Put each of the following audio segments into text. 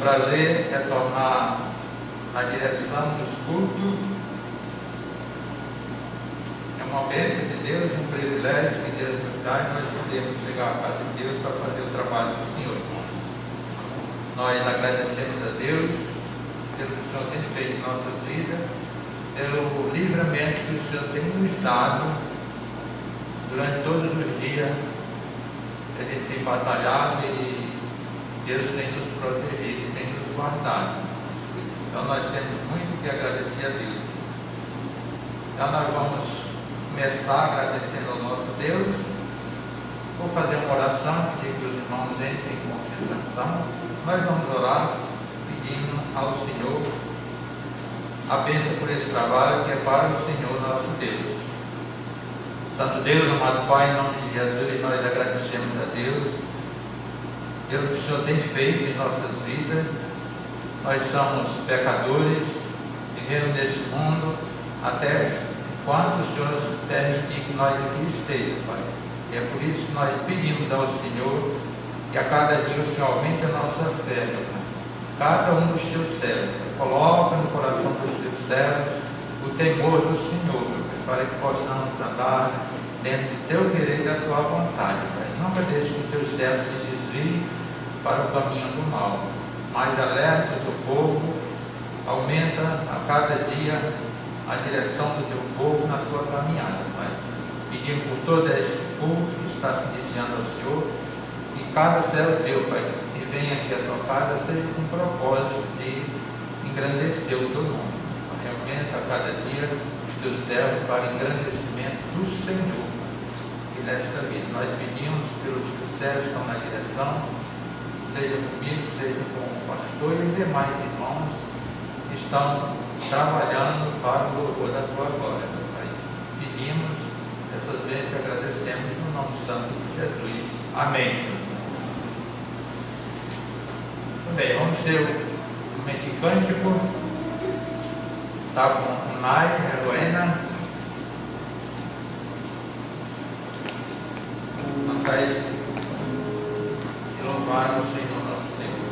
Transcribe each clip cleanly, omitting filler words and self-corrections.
prazer retornar na direção dos cultos. É uma bênção de Deus, um privilégio que Deus nos dá, e nós podemos chegar à casa de Deus para fazer o trabalho do Senhor, irmãos. Nós agradecemos a Deus pelo que o Senhor tem feito em nossas vidas, pelo livramento que o Senhor tem nos dado durante todos os dias. A gente tem batalhado e Deus tem nos protegido, tem nos guardado. Então nós temos muito que agradecer a Deus. Então nós vamos começar agradecendo ao nosso Deus. Vou fazer uma oração, pedir que os irmãos entrem em concentração. Nós vamos orar pedindo ao Senhor a bênção por esse trabalho que é para o Senhor nosso Deus. Santo Deus, amado Pai, em nome de Jesus, nós agradecemos a Deus pelo que o Senhor tem feito em nossas vidas. Nós somos pecadores, vivemos nesse mundo até enquanto o Senhor nos permitir que nós aqui estejamos, Pai. E é por isso que nós pedimos ao Senhor que a cada dia o Senhor aumente a nossa fé, meu Pai. Cada um dos teus servos, coloca no coração dos teus servos o temor do Senhor, meu Pai, para que possamos andar dentro do teu querer e da tua vontade, Pai. Nunca deixe que os teus servos se desviem para o caminho do mal, mas alerta o teu povo, aumenta a cada dia a direção do teu povo na tua caminhada, Pai. Pedimos por todo este culto que está se iniciando ao Senhor, e cada servo teu, Pai, que venha aqui à tua casa, seja com o propósito de engrandecer o teu nome. Pai, aumenta a cada dia os teus servos para engrandecimento do Senhor. E nesta vida nós pedimos pelos teus servos que estão na direção, seja comigo, seja com o pastor e os demais irmãos que estão trabalhando para o louvor da tua glória, meu Pai. Pedimos essas bênçãos e agradecemos no nome santo de Jesus. Amém. Bem, vamos ter o momento de cântico. Está com o Nai, a Luena. Cantar e louvar o Senhor nosso Deus.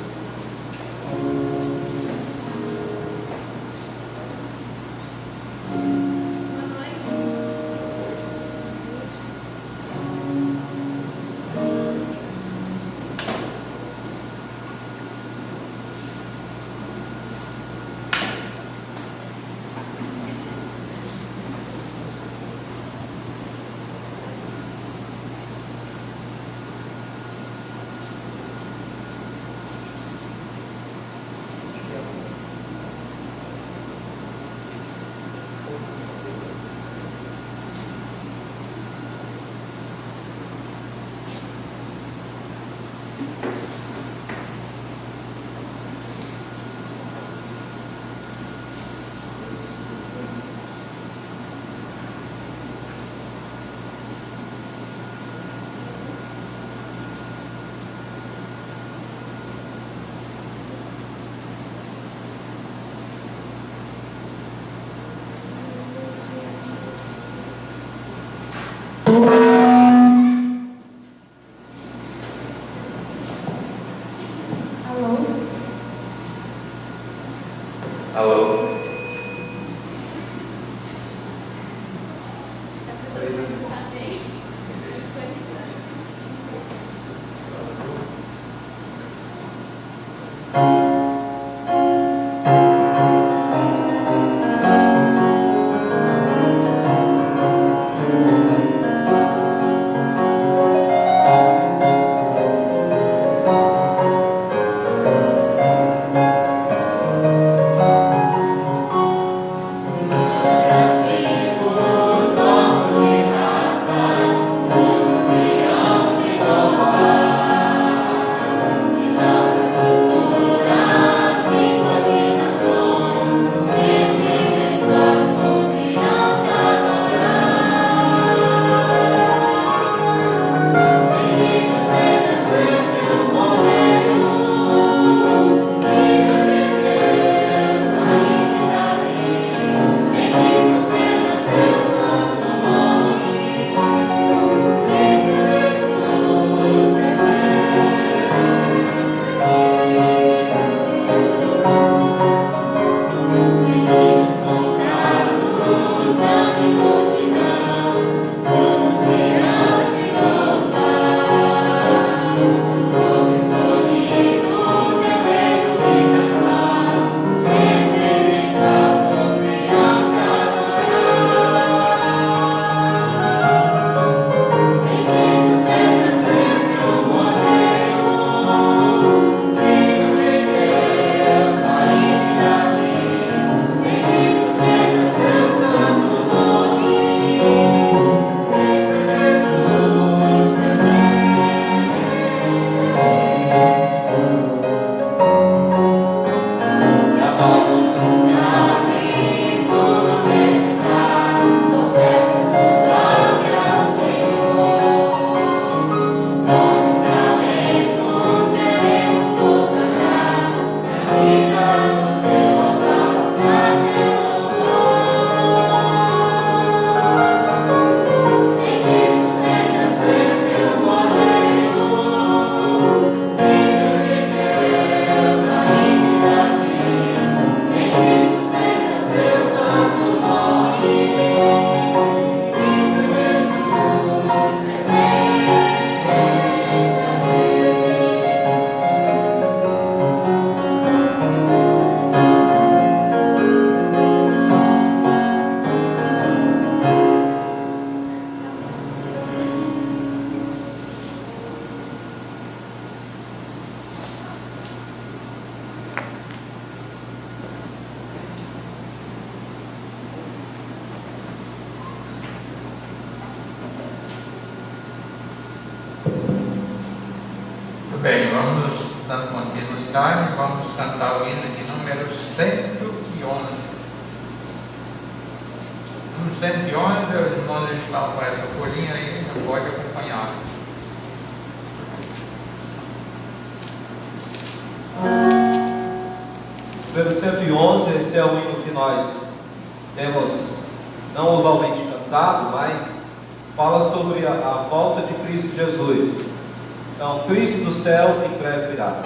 time, vamos cantar o hino de número 111. No 111, os irmãos estão com essa folhinha aí, não pode acompanhar. Número 111, esse é o hino que nós temos não usualmente cantado, mas fala sobre a volta de Cristo Jesus. Então, Cristo do céu em breve virá.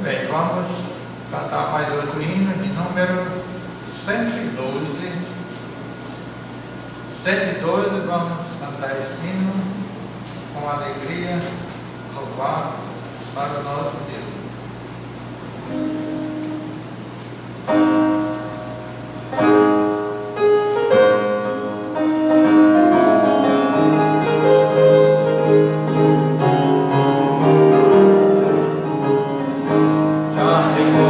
Bem, vamos cantar mais outro hino de número 112. 112, vamos cantar esse hino com alegria, louvar para o nosso Deus. Vem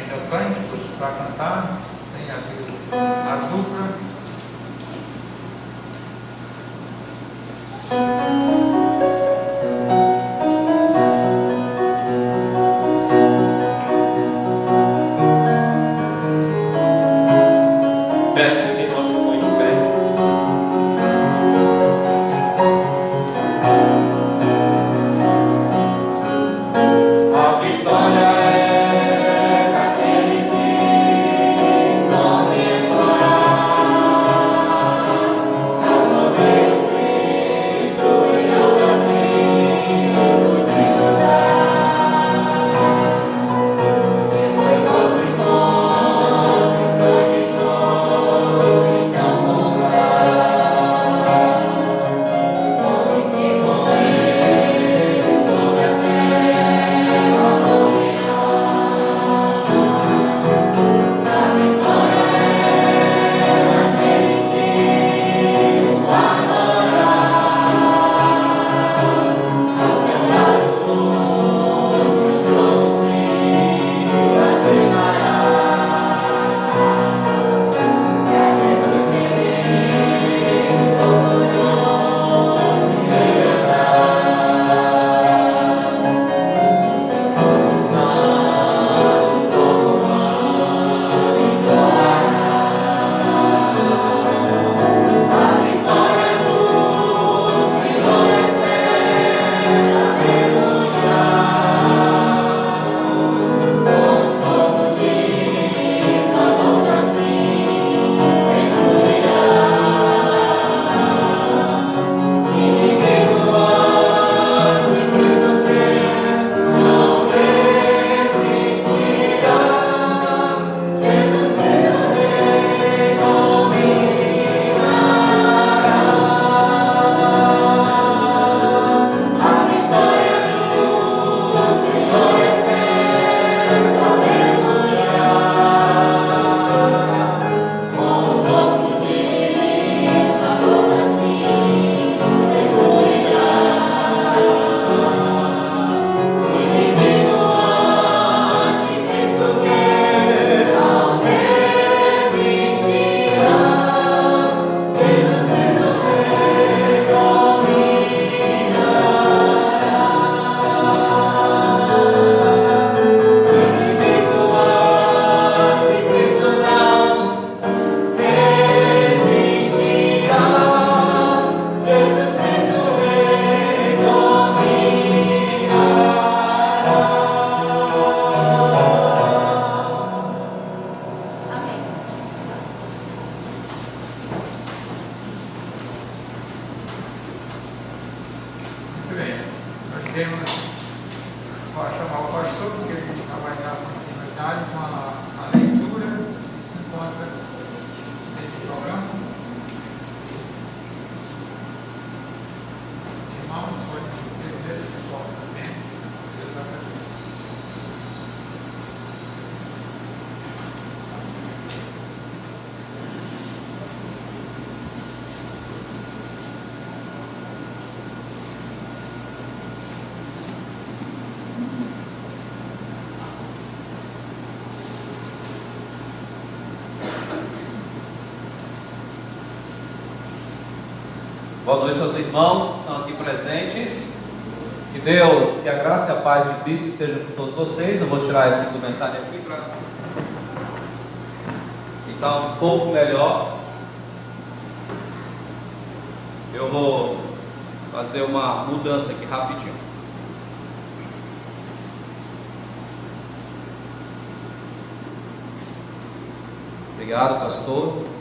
ainda cânticos para cantar, tem aqui a dupla. Pode chamar o pastor, porque ele já vai dar continuidade com a leitura que se encontra nesse programa. Irmãos, foi um privilégio pessoal também. Deus abençoe. Boa noite aos irmãos que estão aqui presentes. Que Deus, que a graça e a paz de Cristo estejam com todos vocês. Eu vou tirar esse comentário aqui para ficar um pouco melhor. Eu vou fazer uma mudança aqui rapidinho. Obrigado, pastor.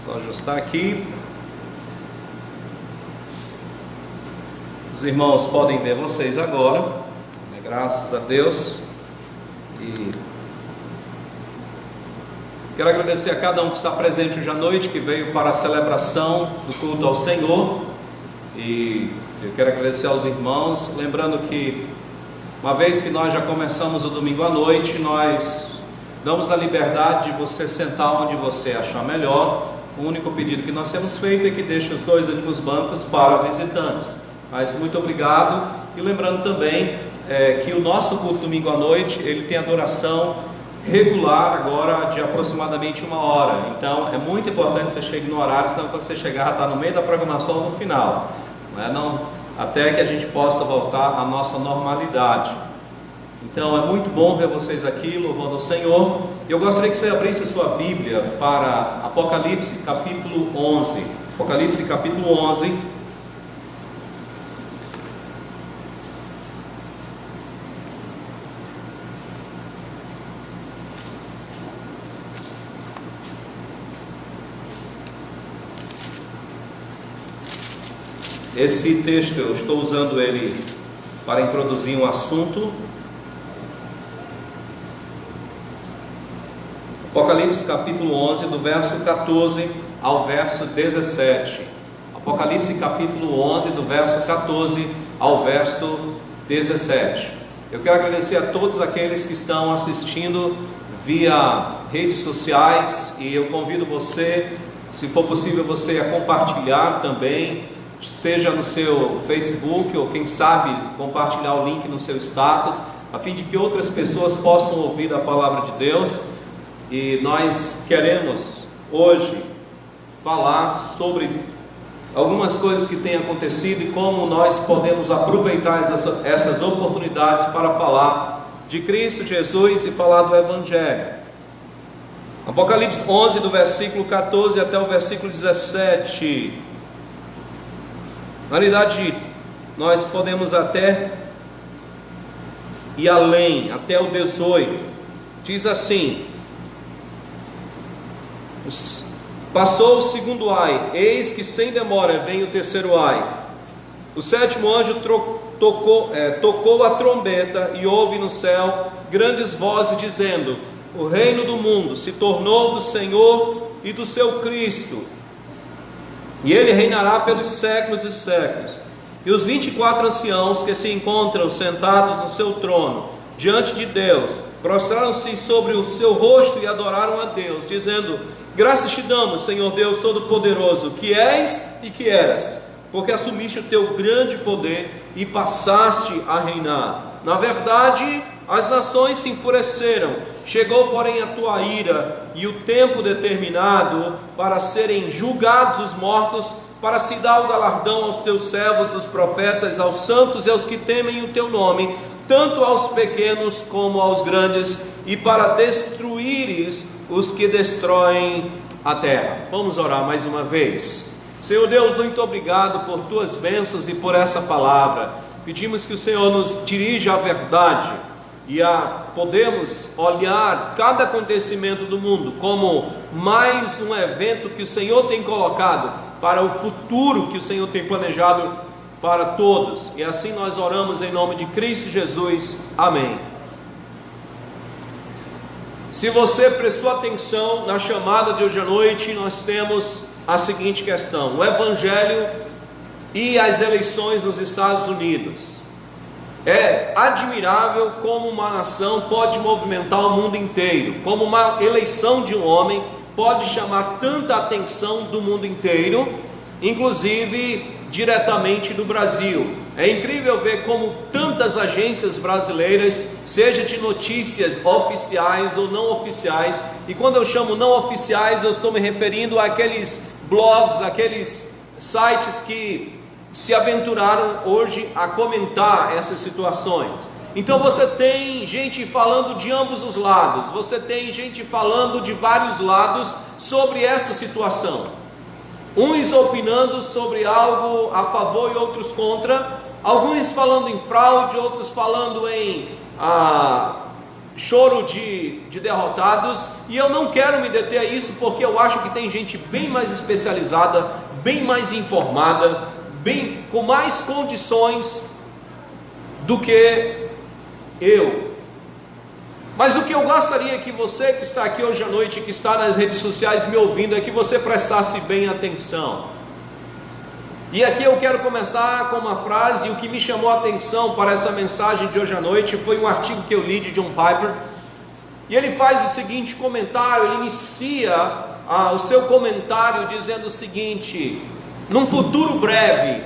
Só ajustar aqui. Os irmãos podem ver vocês agora, né? Graças a Deus. E quero agradecer a cada um que está presente hoje à noite, que veio para a celebração do culto ao Senhor. E eu quero agradecer aos irmãos, lembrando que uma vez que nós já começamos o domingo à noite, nós damos a liberdade de você sentar onde você achar melhor. O único pedido que nós temos feito é que deixe os 2 últimos bancos para visitantes. Mas muito obrigado E lembrando também que o nosso culto domingo à noite, ele tem adoração regular agora de aproximadamente 1 hora. Então é muito importante que você chegue no horário, senão quando você chegar está no meio da programação no final, até que a gente possa voltar à nossa normalidade. Então é muito bom ver vocês aqui louvando ao Senhor. Eu gostaria que você abrisse sua Bíblia para Apocalipse capítulo 11. Apocalipse capítulo 11. Esse texto eu estou usando ele para introduzir um assunto. Apocalipse capítulo 11, do verso 14 ao verso 17. Apocalipse capítulo 11, do verso 14 ao verso 17. Eu quero agradecer a todos aqueles que estão assistindo via redes sociais, e eu convido você, se for possível, você a compartilhar também, seja no seu Facebook, ou quem sabe compartilhar o link no seu status, a fim de que outras pessoas possam ouvir a palavra de Deus. E nós queremos hoje falar sobre algumas coisas que têm acontecido e como nós podemos aproveitar essas oportunidades para falar de Cristo Jesus e falar do Evangelho. Apocalipse 11, do versículo 14 até o versículo 17. Na realidade, nós podemos até ir além, até o 18. Diz assim: passou o segundo ai, eis que sem demora vem o terceiro ai. O sétimo anjo tocou a trombeta, e houve no céu grandes vozes dizendo: o reino do mundo se tornou do Senhor e do seu Cristo, e ele reinará pelos séculos dos séculos. E os 24 anciãos que se encontram sentados no seu trono diante de Deus prostraram-se sobre o seu rosto e adoraram a Deus, dizendo: graças te damos, Senhor Deus Todo-Poderoso, que és e que eras, porque assumiste o teu grande poder e passaste a reinar. Na verdade, as nações se enfureceram, chegou porém a tua ira e o tempo determinado para serem julgados os mortos, para se dar o galardão aos teus servos, os profetas, aos santos e aos que temem o teu nome, tanto aos pequenos como aos grandes, e para destruíres os que destroem a terra. Vamos orar mais uma vez. Senhor Deus, muito obrigado por tuas bênçãos e por essa palavra. Pedimos que o Senhor nos dirija à verdade e podemos olhar cada acontecimento do mundo como mais um evento que o Senhor tem colocado para o futuro que o Senhor tem planejado para todos. E assim nós oramos em nome de Cristo Jesus. Amém. Se você prestou atenção na chamada de hoje à noite, nós temos a seguinte questão: o Evangelho e as eleições nos Estados Unidos. É admirável como uma nação pode movimentar o mundo inteiro, como uma eleição de um homem pode chamar tanta atenção do mundo inteiro, inclusive diretamente do Brasil. É incrível ver como tantas agências brasileiras, seja de notícias oficiais ou não oficiais, e quando eu chamo não oficiais, eu estou me referindo àqueles blogs, aqueles sites que se aventuraram hoje a comentar essas situações. Então você tem gente falando de ambos os lados, você tem gente falando de vários lados sobre essa situação, uns opinando sobre algo a favor e outros contra, alguns falando em fraude, outros falando em choro de derrotados. E eu não quero me deter a isso, porque eu acho que tem gente bem mais especializada, bem mais informada, com mais condições do que eu. Mas o que eu gostaria que você que está aqui hoje à noite, que está nas redes sociais me ouvindo, é que você prestasse bem atenção. E aqui eu quero começar com uma frase. O que me chamou a atenção para essa mensagem de hoje à noite foi um artigo que eu li de John Piper, e ele faz o seguinte comentário. Ele inicia o seu comentário dizendo o seguinte: num futuro breve,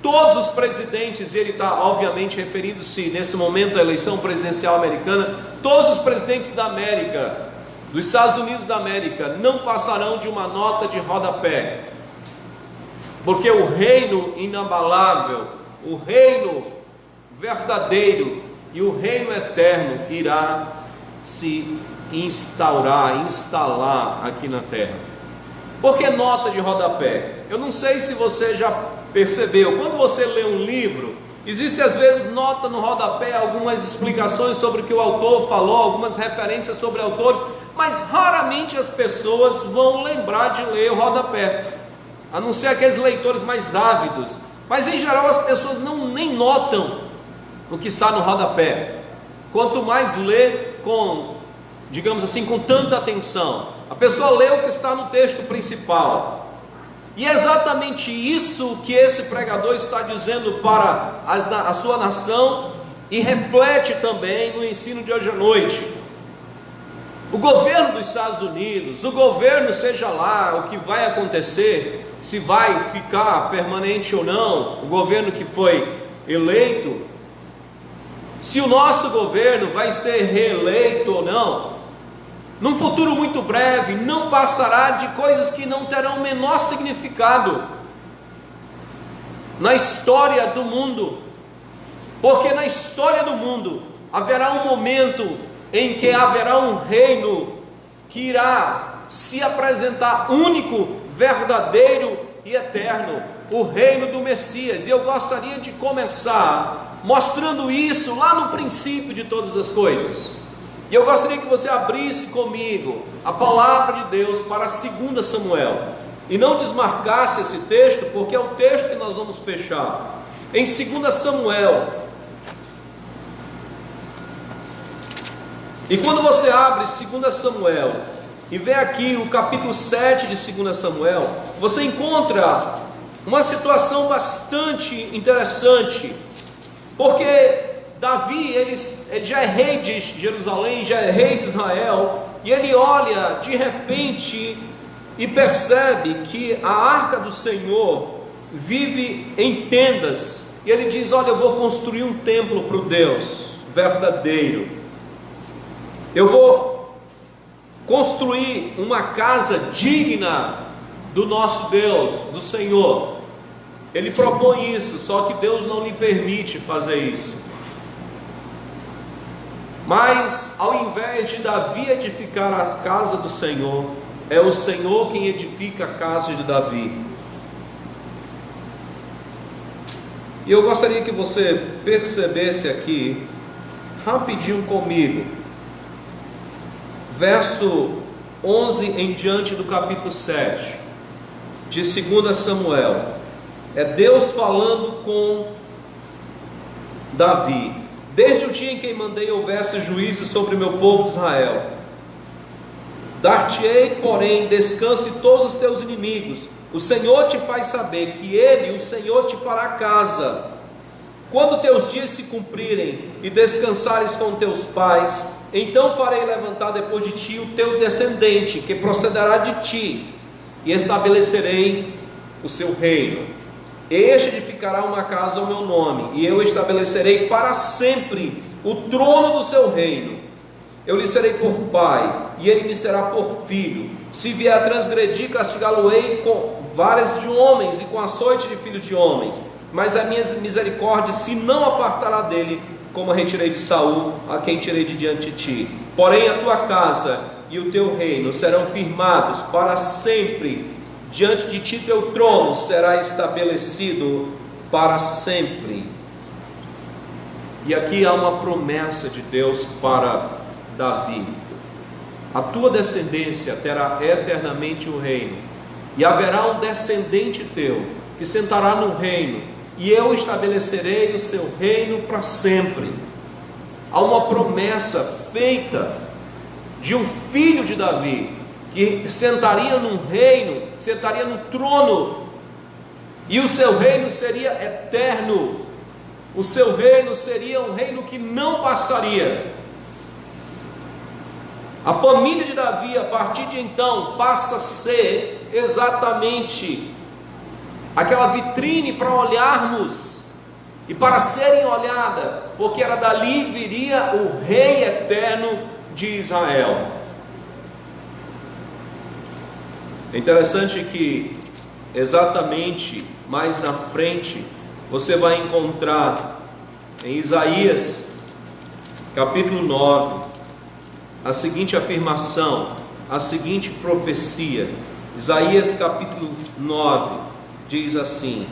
todos os presidentes, e ele está obviamente referindo-se nesse momento à eleição presidencial americana, todos os presidentes da América, dos Estados Unidos da América, não passarão de uma nota de rodapé, porque o reino inabalável, o reino verdadeiro e o reino eterno irá se instalar aqui na terra. Por que nota de rodapé? Eu não sei se você já percebeu, quando você lê um livro, existe às vezes nota no rodapé, algumas explicações sobre o que o autor falou, algumas referências sobre autores, mas raramente as pessoas vão lembrar de ler o rodapé, a não ser aqueles leitores mais ávidos. Mas em geral as pessoas nem notam o que está no rodapé, quanto mais lê com, digamos assim, com tanta atenção. A pessoa lê o que está no texto principal. E é exatamente isso que esse pregador está dizendo para a sua nação, e reflete também no ensino de hoje à noite. O governo dos Estados Unidos, o governo, seja lá o que vai acontecer, se vai ficar permanente ou não, o governo que foi eleito, se o nosso governo vai ser reeleito ou não, num futuro muito breve, não passará de coisas que não terão o menor significado na história do mundo, porque na história do mundo haverá um momento em que haverá um reino que irá se apresentar único, verdadeiro e eterno, o reino do Messias. E eu gostaria de começar mostrando isso lá no princípio de todas as coisas. E eu gostaria que você abrisse comigo a palavra de Deus para 2 Samuel, e não desmarcasse esse texto, porque é o texto que nós vamos fechar. Em 2 Samuel, e quando você abre 2 Samuel e vê aqui o capítulo 7 de 2 Samuel, você encontra uma situação bastante interessante, porque Davi, ele já é rei de Jerusalém, já é rei de Israel, e ele olha de repente e percebe que a arca do Senhor vive em tendas, e ele diz: olha, eu vou construir um templo para o Deus verdadeiro, eu vou construir uma casa digna do nosso Deus, do Senhor. Ele propõe isso, só que Deus não lhe permite fazer isso. Mas ao invés de Davi edificar a casa do Senhor, é o Senhor quem edifica a casa de Davi. E eu gostaria que você percebesse aqui, rapidinho comigo, verso 11 em diante do capítulo 7 de 2 Samuel. É Deus falando com Davi: desde o dia em que mandei houvesse juízes sobre o meu povo de Israel, dar-te-ei, porém, descanso de todos os teus inimigos. O Senhor te faz saber que Ele, o Senhor, te fará casa. Quando teus dias se cumprirem e descansares com teus pais, então farei levantar depois de ti o teu descendente, que procederá de ti, e estabelecerei o seu reino. Este edificará uma casa ao meu nome, e eu estabelecerei para sempre o trono do seu reino. Eu lhe serei por pai, e ele me será por filho. Se vier a transgredir, castigá-lo-ei com varas de homens e com açoite de filhos de homens. Mas a minha misericórdia se não apartará dele, como a retirei de Saul, a quem tirei de diante de ti. Porém a tua casa e o teu reino serão firmados para sempre. Diante de ti teu trono será estabelecido para sempre. E aqui há uma promessa de Deus para Davi: a tua descendência terá eternamente o reino, e haverá um descendente teu que sentará no reino, e eu estabelecerei o seu reino para sempre. Há uma promessa feita de um filho de Davi, que sentaria num reino, sentaria no trono, e o seu reino seria eterno, o seu reino seria um reino que não passaria. A família de Davi, a partir de então, passa a ser exatamente aquela vitrine para olharmos e para serem olhada, porque era dali viria o Rei eterno de Israel. É interessante que exatamente mais na frente você vai encontrar em Isaías capítulo 9 a seguinte afirmação, a seguinte profecia. Isaías capítulo 9 diz assim,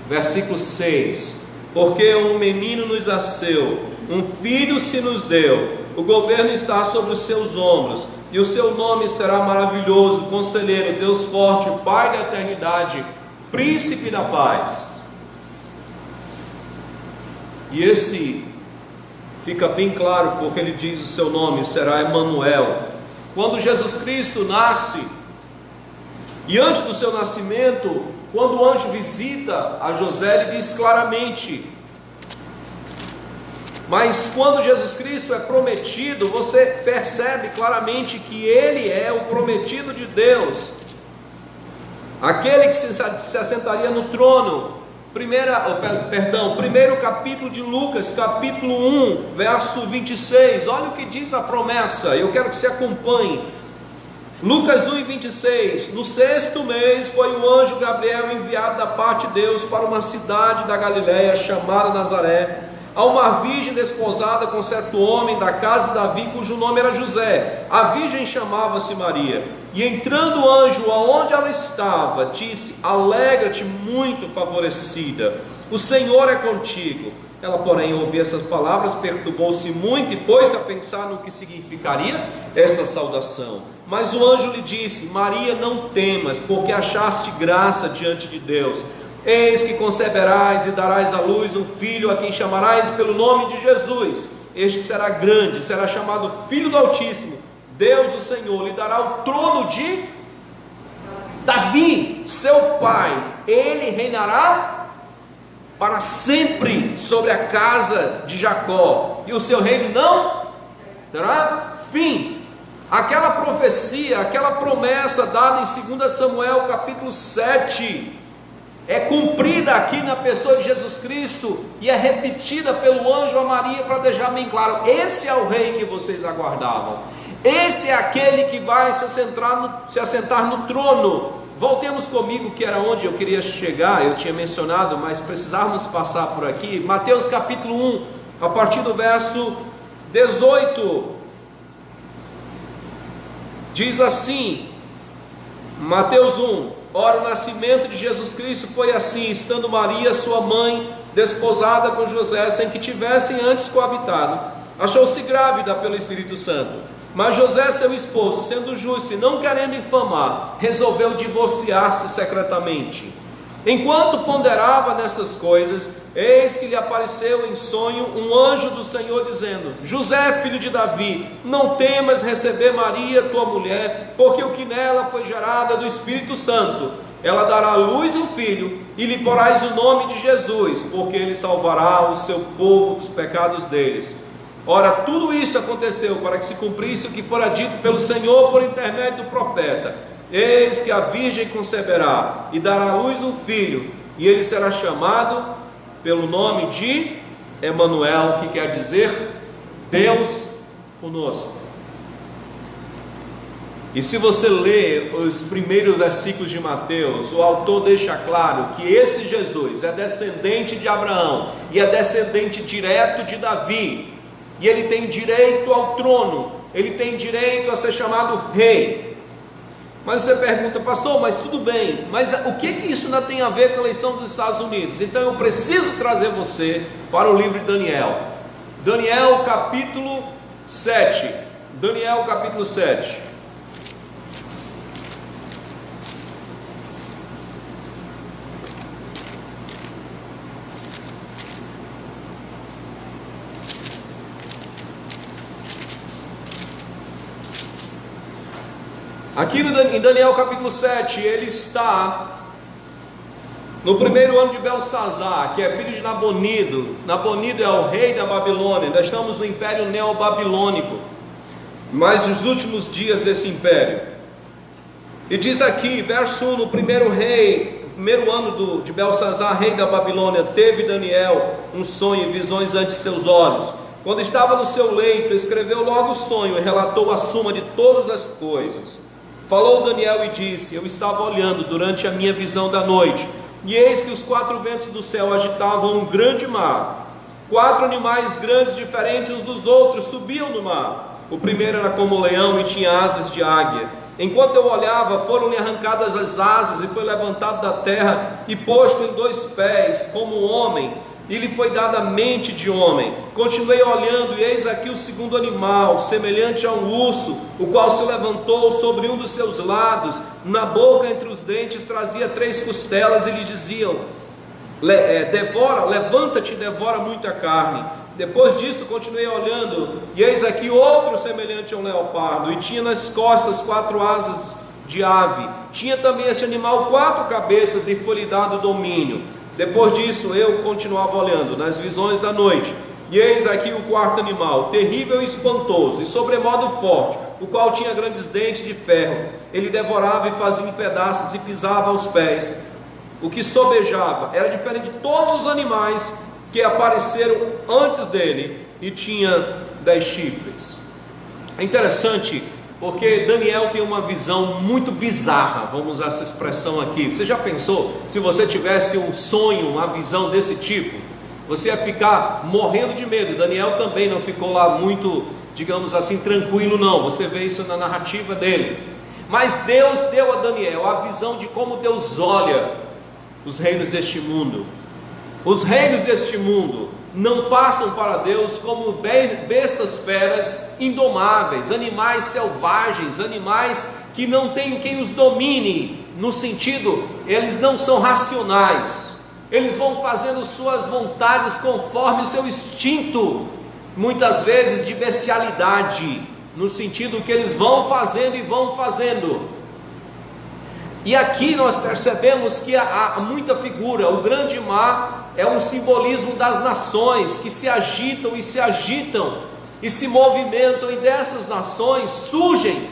versículo 6: porque um menino nos nasceu, um filho se nos deu, o governo está sobre os seus ombros, e o seu nome será maravilhoso, Conselheiro, Deus forte, Pai da eternidade, Príncipe da paz. E esse fica bem claro, porque ele diz: o seu nome será Emanuel. Quando Jesus Cristo nasce, e antes do seu nascimento, quando o anjo visita a José, ele diz claramente. Mas quando Jesus Cristo é prometido, você percebe claramente que ele é o prometido de Deus, aquele que se assentaria no trono. Primeiro capítulo de Lucas, capítulo 1, verso 26, olha o que diz a promessa, eu quero que você acompanhe. Lucas 1:26, no 6º mês foi o anjo Gabriel enviado da parte de Deus para uma cidade da Galiléia chamada Nazaré, a uma virgem desposada com certo homem da casa de Davi, cujo nome era José. A virgem chamava-se Maria. E entrando o anjo aonde ela estava, disse: alegra-te, muito favorecida, o Senhor é contigo. Ela, porém, ouviu essas palavras, perturbou-se muito e pôs-se a pensar no que significaria essa saudação. Mas o anjo lhe disse: Maria, não temas, porque achaste graça diante de Deus. Eis que conceberás e darás à luz um filho, a quem chamarás pelo nome de Jesus. Este será grande, será chamado Filho do Altíssimo. Deus, o Senhor, lhe dará o trono de Davi, seu pai. Ele reinará para sempre sobre a casa de Jacó, e o seu reino não terá fim. Aquela profecia, aquela promessa dada em 2 Samuel capítulo 7, é cumprida aqui na pessoa de Jesus Cristo, e é repetida pelo anjo a Maria para deixar bem claro: esse é o rei que vocês aguardavam, esse é aquele que vai se assentar no trono. Voltemos comigo, que era onde eu queria chegar, eu tinha mencionado, mas precisávamos passar por aqui. Mateus capítulo 1, a partir do verso 18, diz assim, Mateus 1: ora, o nascimento de Jesus Cristo foi assim, estando Maria, sua mãe, desposada com José, sem que tivessem antes coabitado, achou-se grávida pelo Espírito Santo. Mas José, seu esposo, sendo justo e não querendo infamar, resolveu divorciar-se secretamente. Enquanto ponderava nessas coisas, eis que lhe apareceu em sonho um anjo do Senhor, dizendo: José, filho de Davi, não temas receber Maria, tua mulher, porque o que nela foi gerado é do Espírito Santo. Ela dará à luz um filho, e lhe porás o nome de Jesus, porque ele salvará o seu povo dos pecados deles. Ora, tudo isso aconteceu para que se cumprisse o que fora dito pelo Senhor por intermédio do profeta: eis que a virgem conceberá e dará à luz um filho, e ele será chamado pelo nome de Emanuel, que quer dizer Deus conosco. E se você ler os primeiros versículos de Mateus, o autor deixa claro que esse Jesus é descendente de Abraão e é descendente direto de Davi, e ele tem direito ao trono, ele tem direito a ser chamado rei. Mas você pergunta: pastor, mas tudo bem, mas o que isso ainda tem a ver com a eleição dos Estados Unidos? Então eu preciso trazer você para o livro de Daniel. Daniel capítulo 7. Daniel capítulo 7. Aqui em Daniel capítulo 7, ele está no primeiro ano de Belsazar, que é filho de Nabonido. Nabonido é o rei da Babilônia. Nós estamos no Império Neobabilônico, mas nos últimos dias desse império. E diz aqui, verso 1, no primeiro primeiro ano de Belsazar, rei da Babilônia, teve Daniel um sonho e visões ante seus olhos. Quando estava no seu leito, escreveu logo o sonho e relatou a suma de todas as coisas. Falou Daniel e disse: eu estava olhando durante a minha visão da noite, e eis que os 4 ventos do céu agitavam um grande mar. 4 animais grandes, diferentes uns dos outros, subiam no mar. O primeiro era como leão e tinha asas de águia. Enquanto eu olhava, foram-lhe arrancadas as asas, e foi levantado da terra e posto em 2 pés, como um homem, e lhe foi dada a mente de homem. Continuei olhando, e eis aqui o segundo animal, semelhante a um urso, o qual se levantou sobre um dos seus lados, na boca entre os dentes trazia 3 costelas, e lhe diziam: levanta-te e devora muita carne. Depois disso continuei olhando, e eis aqui outro semelhante a um leopardo, e tinha nas costas 4 asas de ave. Tinha também este animal 4 cabeças, e foi-lhe dado domínio. Depois disso eu continuava olhando nas visões da noite, e eis aqui o 4º animal, terrível e espantoso, e sobremodo forte, o qual tinha grandes dentes de ferro. Ele devorava e fazia em pedaços, e pisava aos pés. O que sobejava era diferente de todos os animais que apareceram antes dele, e tinha 10 chifres. É interessante, porque Daniel tem uma visão muito bizarra, vamos usar essa expressão aqui. Você já pensou, se você tivesse um sonho, uma visão desse tipo, você ia ficar morrendo de medo? Daniel também não ficou lá muito, digamos assim, tranquilo não, você vê isso na narrativa dele. Mas Deus deu a Daniel a visão de como Deus olha os reinos deste mundo. Os reinos deste mundo não passam para Deus como bestas feras indomáveis, animais selvagens, animais que não tem quem os domine, no sentido, eles não são racionais, eles vão fazendo suas vontades conforme o seu instinto, muitas vezes de bestialidade, no sentido que eles vão fazendo e vão fazendo. E aqui nós percebemos que há muita figura. O grande mar é um simbolismo das nações que se agitam e se movimentam, e dessas nações surgem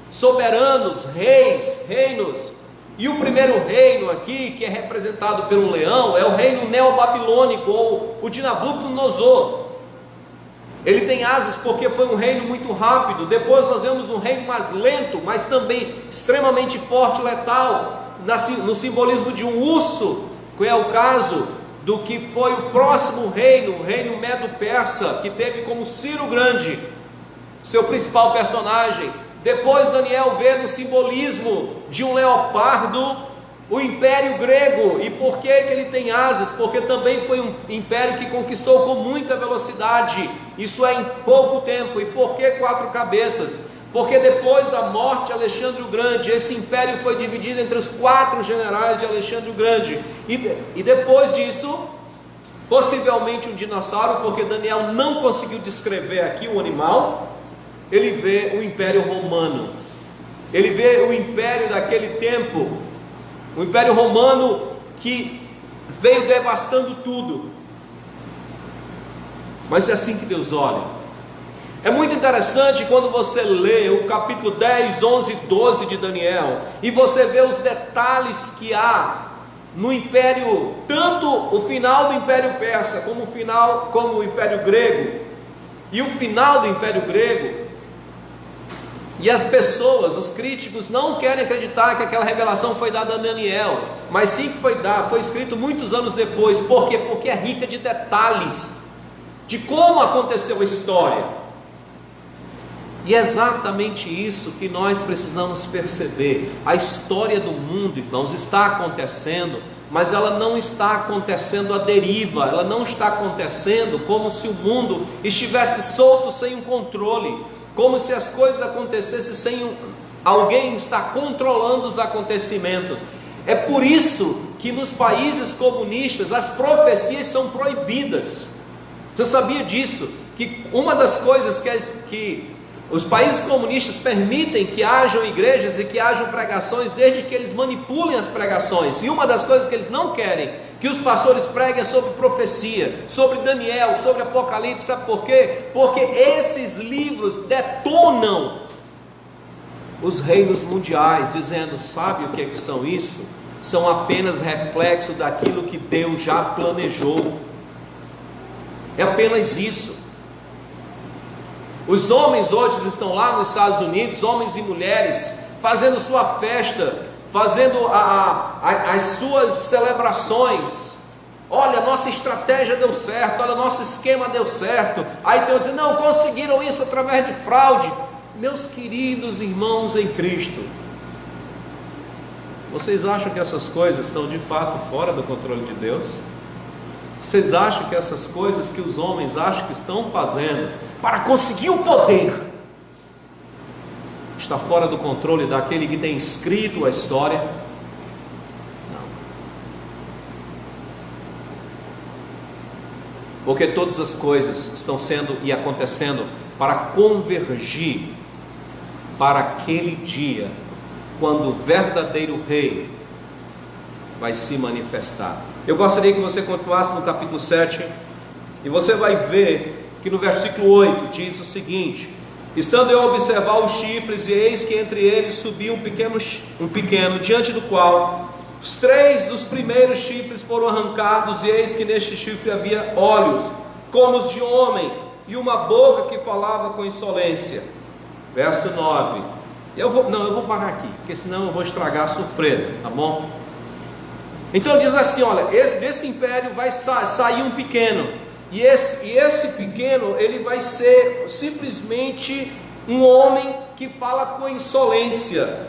soberanos, reis, reinos. E o primeiro reino aqui, que é representado pelo leão, é o reino neobabilônico, ou o de Nabucodonosor. Ele tem asas porque foi um reino muito rápido. Depois nós vemos um reino mais lento, mas também extremamente forte, letal, no simbolismo de um urso, que é o caso do que foi o próximo reino, o reino Medo-Persa, que teve como Ciro Grande seu principal personagem. Depois Daniel vê no simbolismo de um leopardo o Império Grego. E por que ele tem asas? Porque também foi um império que conquistou com muita velocidade, isso é, em pouco tempo. E por que 4 cabeças? Porque depois da morte de Alexandre o Grande, esse império foi dividido entre os 4 generais de Alexandre o Grande, e depois disso, possivelmente um dinossauro, porque Daniel não conseguiu descrever aqui o animal. Ele vê o Império Romano, ele vê o império daquele tempo, o Império Romano que veio devastando tudo. Mas é assim que Deus olha. É muito interessante quando você lê o capítulo 10, 11 e 12 de Daniel, e você vê os detalhes que há no império, tanto o final do Império Persa, como o Império Grego, e o final do Império Grego. E as pessoas, os críticos, não querem acreditar que aquela revelação foi dada a Daniel, mas sim que foi escrito muitos anos depois. Por quê? Porque é rica de detalhes, de como aconteceu a história. E é exatamente isso que nós precisamos perceber. A história do mundo, irmãos, está acontecendo, mas ela não está acontecendo à deriva, ela não está acontecendo como se o mundo estivesse solto sem um controle, como se as coisas acontecessem sem alguém estar controlando os acontecimentos. É por isso que nos países comunistas as profecias são proibidas. Você sabia disso? Que uma das coisas que os países comunistas permitem que hajam igrejas e que hajam pregações, desde que eles manipulem as pregações. E uma das coisas que eles não querem que os pastores preguem é sobre profecia, sobre Daniel, sobre Apocalipse. Sabe por quê? Porque esses livros detonam os reinos mundiais, dizendo: sabe o que são isso? são apenas reflexo daquilo que Deus já planejou. É apenas isso. Os homens hoje estão lá nos Estados Unidos, homens e mulheres, fazendo sua festa, fazendo as suas celebrações. Olha, nossa estratégia deu certo, olha, nosso esquema deu certo. Aí tem outros dizendo, não, conseguiram isso através de fraude. Meus queridos irmãos em Cristo, vocês acham que essas coisas estão de fato fora do controle de Deus? Vocês acham que essas coisas que os homens acham que estão fazendo para conseguir o poder está fora do controle daquele que tem escrito a história? Não. Porque todas as coisas estão sendo e acontecendo para convergir para aquele dia quando o verdadeiro rei vai se manifestar. Eu gostaria que você continuasse no capítulo 7, e você vai ver que no versículo 8 diz o seguinte: estando eu a observar os chifres, e eis que entre eles subia um pequeno, diante do qual os 3 dos primeiros chifres foram arrancados, e eis que neste chifre havia olhos como os de homem, e uma boca que falava com insolência. Verso 9. Eu vou parar aqui, porque senão eu vou estragar a surpresa, tá bom? Então diz assim, olha, desse império vai sair um pequeno, e esse pequeno, ele vai ser simplesmente um homem que fala com insolência.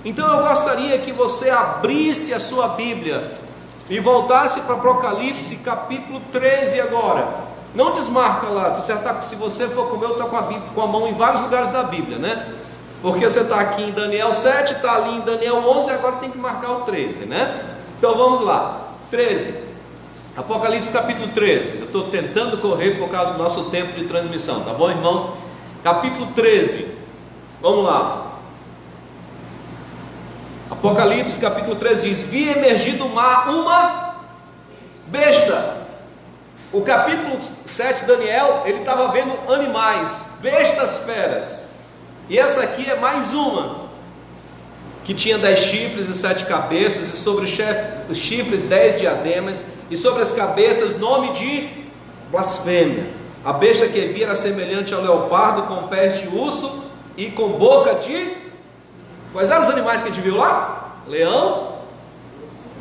Então eu gostaria que você abrisse a sua Bíblia e voltasse para Apocalipse capítulo 13 agora. Não desmarca lá, se você for comer, eu estou com a mão em vários lugares da Bíblia, né? Porque você está aqui em Daniel 7, está ali em Daniel 11, agora tem que marcar o 13, né? Então vamos lá, 13, Apocalipse capítulo 13, eu estou tentando correr por causa do nosso tempo de transmissão, tá bom, irmãos? Capítulo 13, vamos lá. Apocalipse capítulo 13 diz: vi emergir do mar uma besta. O capítulo 7 Daniel, ele estava vendo animais, bestas feras, e essa aqui é mais uma, que tinha 10 chifres e 7 cabeças, e sobre os chifres 10 diademas, e sobre as cabeças nome de blasfêmia. A besta que vi era semelhante ao leopardo, com pés de urso e com boca de... Quais eram os animais que a gente viu lá? Leão,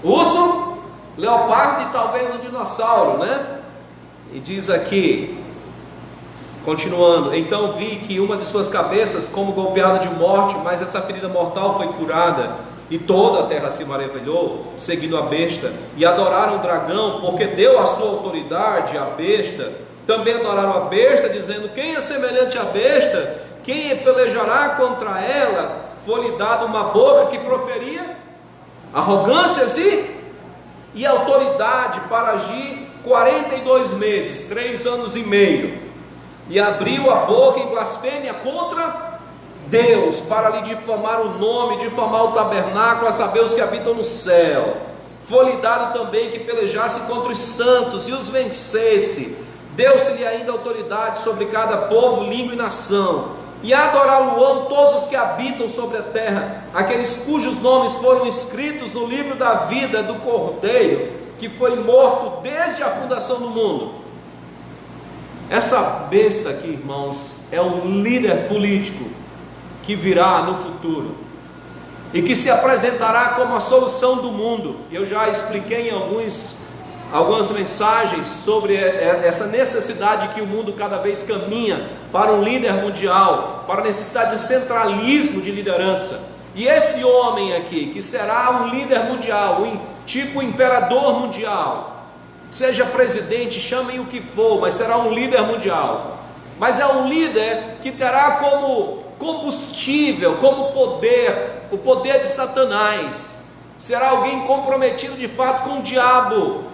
urso, leopardo e talvez um dinossauro, né? E diz aqui, continuando: então vi que uma de suas cabeças como golpeada de morte, mas essa ferida mortal foi curada, e toda a terra se maravilhou, seguindo a besta, e adoraram o dragão, porque deu a sua autoridade à besta. Também adoraram a besta, dizendo: quem é semelhante à besta? Quem pelejará contra ela? Foi-lhe dada uma boca que proferia arrogâncias e autoridade para agir 42 meses, 3 anos e meio, e abriu a boca em blasfêmia contra Deus, para lhe difamar o nome, difamar o tabernáculo, a saber, os que habitam no céu. Foi-lhe dado também que pelejasse contra os santos e os vencesse. Deu-se-lhe ainda autoridade sobre cada povo, língua e nação, e adorá-lo-ão todos os que habitam sobre a terra, aqueles cujos nomes foram escritos no livro da vida do Cordeiro, que foi morto desde a fundação do mundo. Essa besta aqui, irmãos, é um líder político que virá no futuro e que se apresentará como a solução do mundo. Eu já expliquei em algumas mensagens sobre essa necessidade que o mundo cada vez caminha para um líder mundial, para a necessidade de centralismo de liderança. E esse homem aqui, que será um líder mundial, tipo imperador mundial, seja presidente, chamem o que for, mas será um líder mundial. Mas é um líder que terá como combustível, como poder, o poder de Satanás. Será alguém comprometido de fato com o diabo,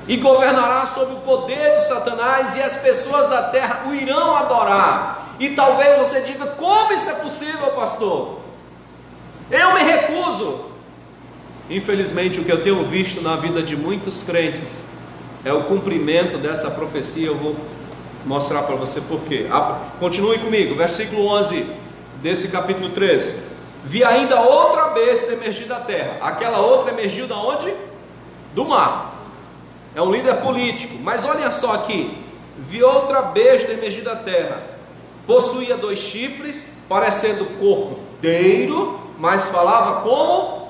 e governará sob o poder de Satanás, e as pessoas da terra o irão adorar. E talvez você diga: como isso é possível, pastor? Eu me recuso. Infelizmente, o que eu tenho visto na vida de muitos crentes é o cumprimento dessa profecia. Eu vou mostrar para você por quê. Continue comigo, versículo 11 desse capítulo 13. vi ainda outra besta emergir da terra. Aquela outra emergiu da onde? Do mar. É um líder político. Mas olha só aqui, vi outra besta emergir da terra. Possuía 2 chifres, parecendo cordeiro, mas falava como?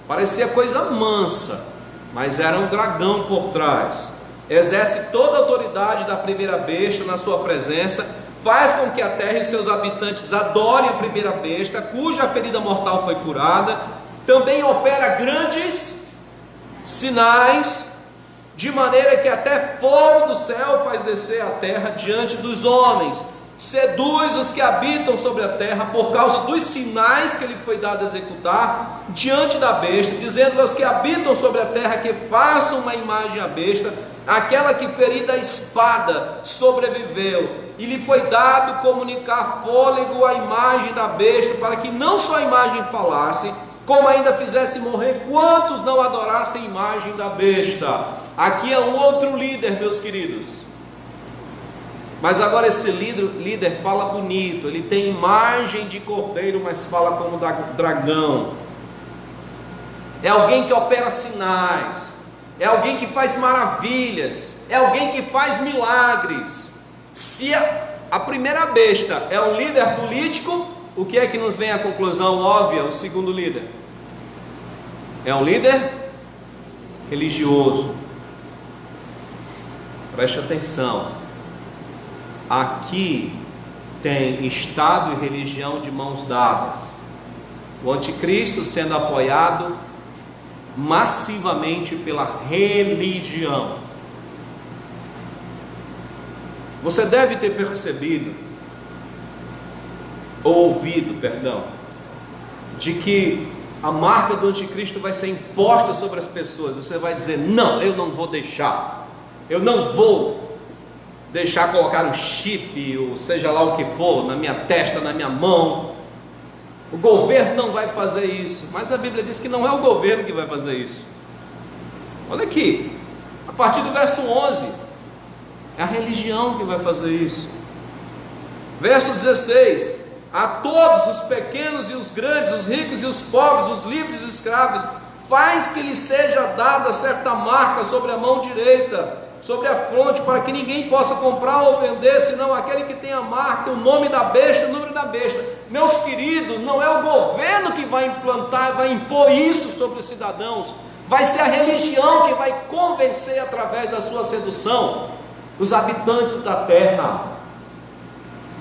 Parecia coisa mansa, mas era um dragão por trás. Exerce toda a autoridade da primeira besta na sua presença, faz com que a terra e seus habitantes adorem a primeira besta, cuja ferida mortal foi curada. Também opera grandes sinais, de maneira que até fogo do céu faz descer a terra diante dos homens. Seduz os que habitam sobre a terra por causa dos sinais que lhe foi dado executar diante da besta, dizendo aos que habitam sobre a terra que façam uma imagem à besta, aquela que ferida a espada sobreviveu, e lhe foi dado comunicar fôlego à imagem da besta, para que não só a imagem falasse, como ainda fizesse morrer quantos não adorassem a imagem da besta. Aqui é um outro líder, meus queridos. Mas agora esse líder fala bonito, ele tem imagem de cordeiro, mas fala como dragão. É alguém que opera sinais, é alguém que faz maravilhas, é alguém que faz milagres. Se a primeira besta é um líder político, o que é que nos vem a conclusão óbvia? O segundo líder é um líder religioso. Preste atenção. Aqui tem Estado e religião de mãos dadas. O anticristo sendo apoiado massivamente pela religião. Você deve ter percebido, ou ouvido, perdão, de que a marca do anticristo vai ser imposta sobre as pessoas. Você vai dizer: não, eu não vou deixar, eu não vou deixar colocar um chip, ou seja lá o que for, na minha testa, na minha mão. O governo não vai fazer isso. Mas a Bíblia diz que não é o governo que vai fazer isso. Olha aqui, a partir do verso 11, é a religião que vai fazer isso. Verso 16: a todos, os pequenos e os grandes, os ricos e os pobres, os livres e os escravos, faz que lhe seja dada certa marca sobre a mão direita, sobre a fronte, para que ninguém possa comprar ou vender, senão aquele que tem a marca, o nome da besta, o número da besta. Meus queridos, não é o governo que vai implantar, vai impor isso sobre os cidadãos, vai ser a religião que vai convencer através da sua sedução os habitantes da terra,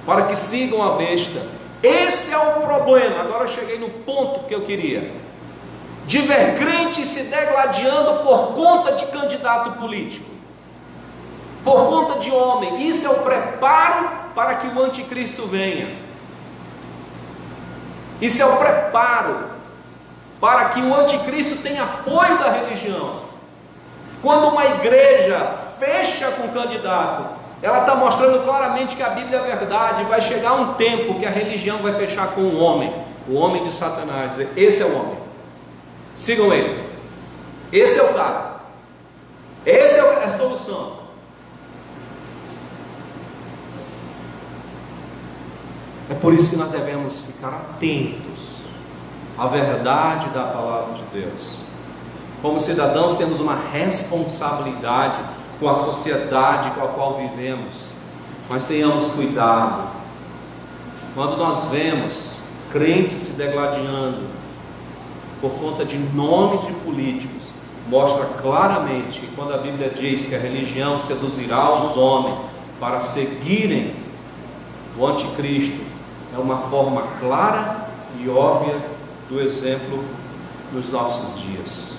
para que sigam a besta. Esse é o problema. Agora eu cheguei no ponto que eu queria, de ver crentes se degladiando por conta de candidato político, por conta de homem. Isso é o preparo para que o anticristo venha. Isso é o preparo para que o anticristo tenha apoio da religião. Quando uma igreja fecha com o candidato, ela está mostrando claramente que a Bíblia é verdade. Vai chegar um tempo que a religião vai fechar com o homem de Satanás. Esse é o homem, sigam ele, esse é o cara, essa é a solução. É por isso que nós devemos ficar atentos à verdade da palavra de Deus. Como cidadãos temos uma responsabilidade com a sociedade com a qual vivemos, mas tenhamos cuidado. Quando nós vemos crentes se degladiando por conta de nomes de políticos, mostra claramente que quando a Bíblia diz que a religião seduzirá os homens para seguirem o anticristo, é uma forma clara e óbvia do exemplo nos nossos dias.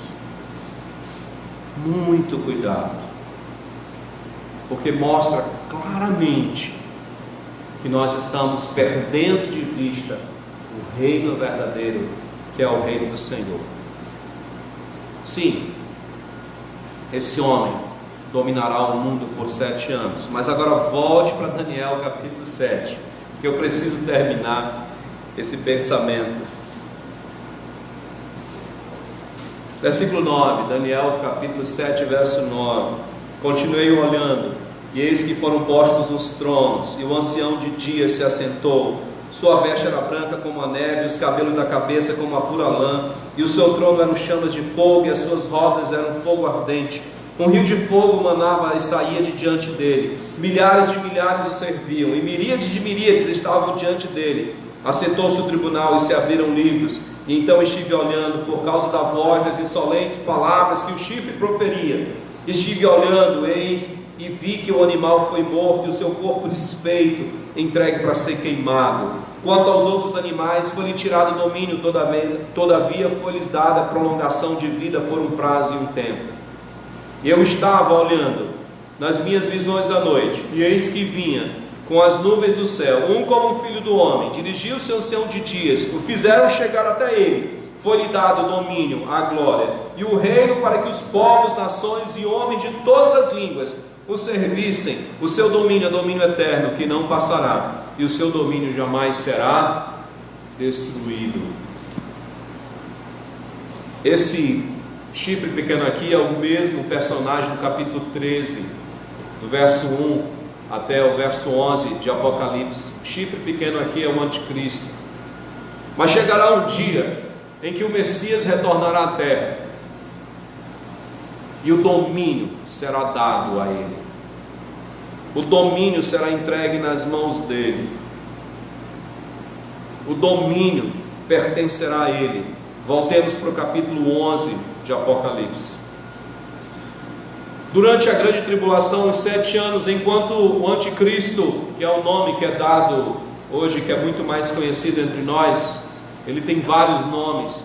Muito cuidado, porque mostra claramente que nós estamos perdendo de vista o reino verdadeiro, que é o reino do Senhor. Sim, esse homem dominará o mundo por 7 anos. Mas agora volte para Daniel capítulo 7, porque eu preciso terminar esse pensamento. Versículo 9, Daniel capítulo 7, verso 9. Continuei olhando, e eis que foram postos os tronos, e o ancião de dias se assentou. Sua veste era branca como a neve, os cabelos da cabeça como a pura lã, e o seu trono eram chamas de fogo, e as suas rodas eram fogo ardente. Um rio de fogo manava e saía de diante dele. Milhares de milhares o serviam, e miríades de miríades estavam diante dele. Assentou-se o tribunal e se abriram livros. E então estive olhando por causa da voz das insolentes palavras que o chifre proferia. Estive olhando, eis, e vi que o animal foi morto e o seu corpo desfeito, entregue para ser queimado. Quanto aos outros animais, foi-lhe tirado o domínio, todavia foi-lhes dada prolongação de vida por um prazo e um tempo. Eu estava olhando nas minhas visões da noite, e eis que vinha com as nuvens do céu, um como um filho do homem, dirigiu-se ao ancião de dias, o fizeram chegar até ele, foi-lhe dado o domínio, a glória, e o reino para que os povos, nações e homens de todas as línguas o servissem. O seu domínio é domínio eterno, que não passará, e o seu domínio jamais será destruído. Esse chifre pequeno aqui é o mesmo personagem do capítulo 13, do verso 1 até o verso 11 de Apocalipse. O chifre pequeno aqui é o anticristo. Mas chegará um dia em que o Messias retornará à terra, e o domínio será dado a ele. O domínio será entregue nas mãos dele. O domínio pertencerá a ele. Voltemos para o capítulo 11 de Apocalipse. Durante a grande tribulação, os 7 anos, enquanto o anticristo, que é o nome que é dado hoje, que é muito mais conhecido entre nós, ele tem vários nomes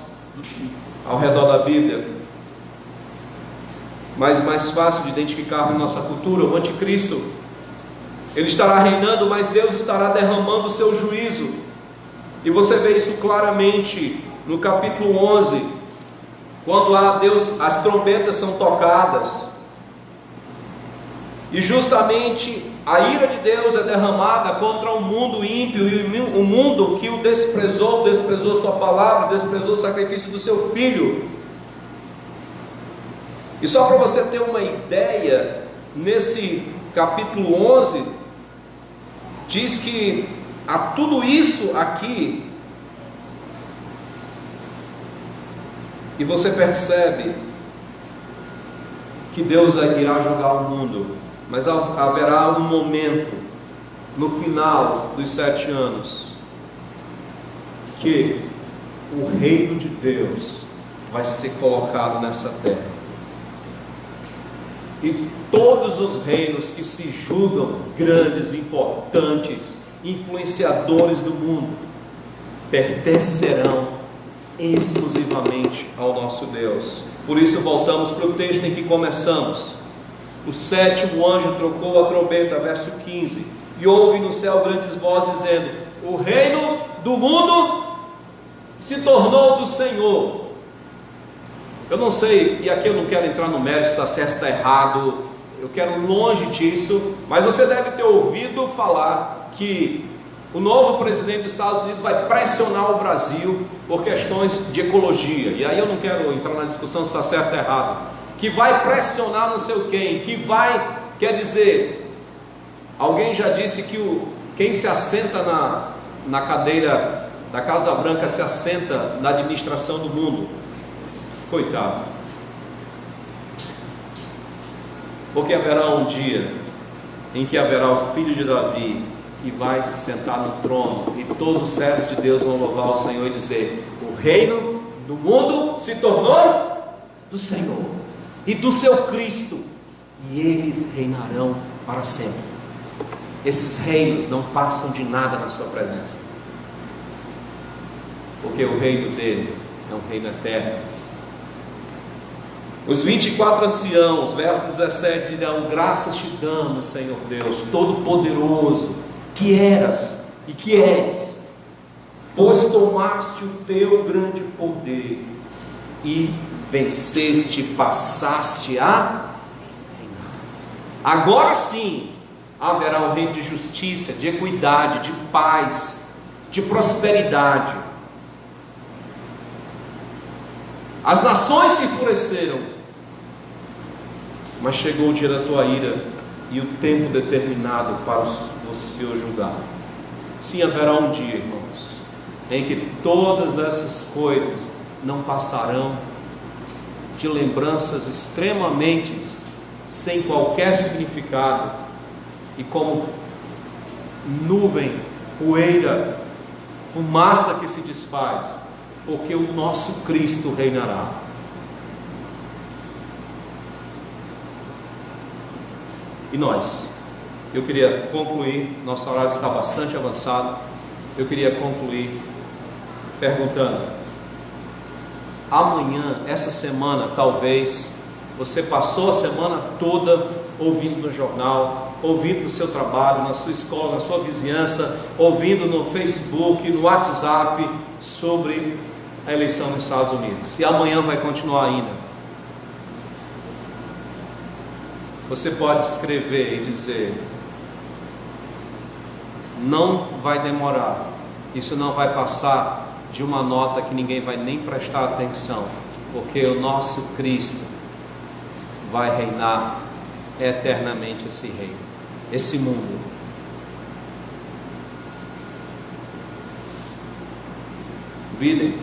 ao redor da Bíblia, mas mais fácil de identificar na nossa cultura. O anticristo, ele estará reinando, mas Deus estará derramando o seu juízo, e você vê isso claramente no capítulo 11, quando as trombetas são tocadas, e justamente a ira de Deus é derramada contra o mundo ímpio, e o mundo que o desprezou sua palavra, desprezou o sacrifício do seu filho. E só para você ter uma ideia, nesse capítulo 11, diz que a tudo isso aqui, e você percebe que Deus irá julgar o mundo, mas haverá um momento no final dos 7 anos que o reino de Deus vai ser colocado nessa terra, e todos os reinos que se julgam grandes, importantes, influenciadores do mundo, pertencerão exclusivamente ao nosso Deus. Por isso voltamos para o texto em que começamos. O 7º anjo trocou a trombeta, verso 15, e houve no céu grandes vozes dizendo: o reino do mundo se tornou do Senhor. Eu não sei, e aqui eu não quero entrar no mérito se está certo, se está errado, eu quero longe disso, mas você deve ter ouvido falar que o novo presidente dos Estados Unidos vai pressionar o Brasil por questões de ecologia, e aí eu não quero entrar na discussão se está certo ou errado, que vai pressionar não sei quem, que vai, quer dizer, alguém já disse que quem se assenta na cadeira da Casa Branca se assenta na administração do mundo. Coitado, porque haverá um dia em que haverá o filho de Davi, que vai se sentar no trono, e todos os servos de Deus vão louvar o Senhor e dizer: o reino do mundo se tornou do Senhor e do seu Cristo, e eles reinarão para sempre. Esses reinos não passam de nada na sua presença, porque o reino dele é um reino eterno. Os 24 anciãos, verso 17, dirão: graças te damos, Senhor Deus Todo-Poderoso, que eras e que és, pois tomaste o teu grande poder e venceste, passaste a reinar. Agora sim haverá um reino de justiça, de equidade, de paz, de prosperidade. As nações se enfureceram, mas chegou o dia da tua ira e o tempo determinado para o Senhor julgar. Sim, haverá um dia, irmãos, em que todas essas coisas não passarão, de lembranças extremamente sem qualquer significado, e como nuvem, poeira, fumaça que se desfaz, porque o nosso Cristo reinará. E nós? Eu queria concluir, nosso horário está bastante avançado, eu queria concluir perguntando: amanhã, essa semana, talvez, você passou a semana toda ouvindo no jornal, ouvindo no seu trabalho, na sua escola, na sua vizinhança, ouvindo no Facebook, no WhatsApp, sobre a eleição nos Estados Unidos, e amanhã vai continuar ainda. Você pode escrever e dizer: não vai demorar, isso não vai passar de uma nota que ninguém vai nem prestar atenção, porque o nosso Cristo vai reinar eternamente esse reino, esse mundo. Biden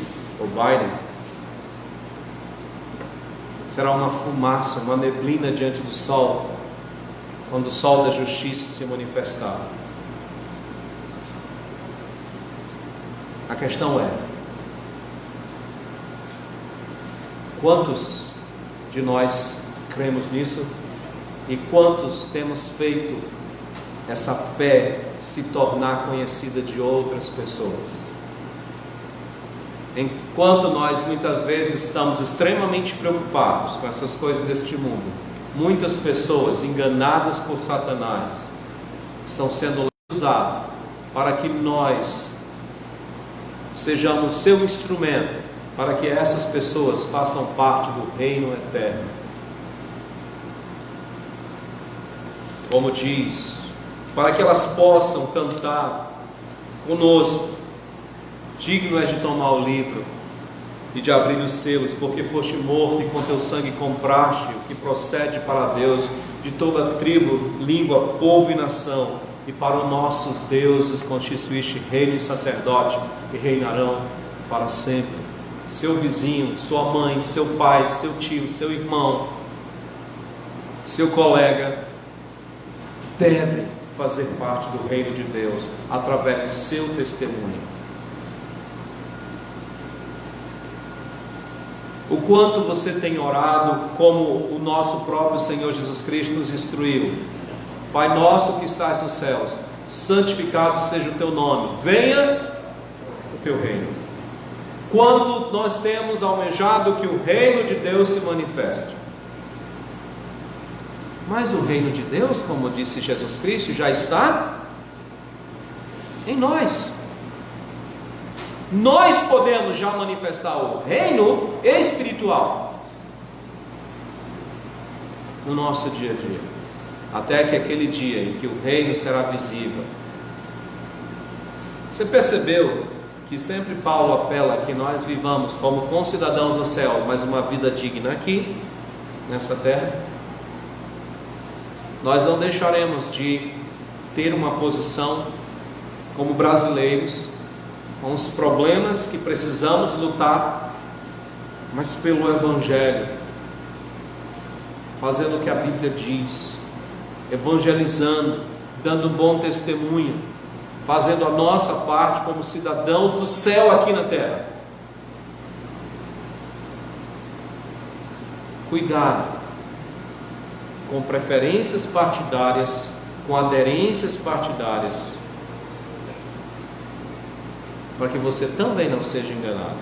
será uma fumaça, uma neblina diante do sol, quando o sol da justiça se manifestar. A questão é: quantos de nós cremos nisso e quantos temos feito essa fé se tornar conhecida de outras pessoas? Enquanto nós muitas vezes estamos extremamente preocupados com essas coisas deste mundo, muitas pessoas enganadas por Satanás estão sendo usadas para que nós sejamos seu instrumento, para que essas pessoas façam parte do reino eterno. Como diz, para que elas possam cantar conosco: digno és de tomar o livro e de abrir os selos, porque foste morto e com teu sangue compraste o que procede para Deus de toda tribo, língua, povo e nação, e para o nosso Deus os constituíste reino e sacerdote, e reinarão para sempre. Seu vizinho, sua mãe, seu pai, seu tio, seu irmão, seu colega devem fazer parte do reino de Deus através do seu testemunho. O quanto você tem orado como o nosso próprio Senhor Jesus Cristo nos instruiu: Pai nosso que estás nos céus, santificado seja o teu nome, venha o teu reino. Quanto nós temos almejado que o reino de Deus se manifeste. Mas o reino de Deus, como disse Jesus Cristo, já está em nós. Nós podemos já manifestar o reino espiritual no nosso dia a dia, até que aquele dia em que o reino será visível. Você percebeu que sempre Paulo apela que nós vivamos como concidadãos do céu, mas uma vida digna aqui, nessa terra? Nós não deixaremos de ter uma posição como brasileiros, com os problemas que precisamos lutar, mas pelo Evangelho, fazendo o que a Bíblia diz, evangelizando, dando bom testemunho, fazendo a nossa parte como cidadãos do céu aqui na terra. Cuidado com preferências partidárias, com aderências partidárias, para que você também não seja enganado,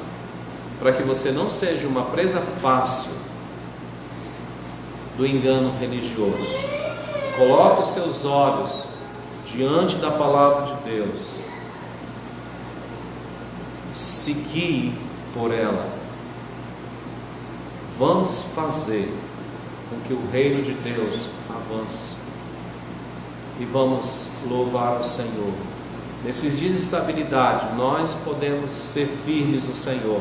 para que você não seja uma presa fácil do engano religioso. Coloque os seus olhos diante da palavra de Deus, se guie por ela. Vamos fazer com que o reino de Deus avance, e vamos louvar o Senhor. Nesses dias de estabilidade, nós podemos ser firmes no Senhor,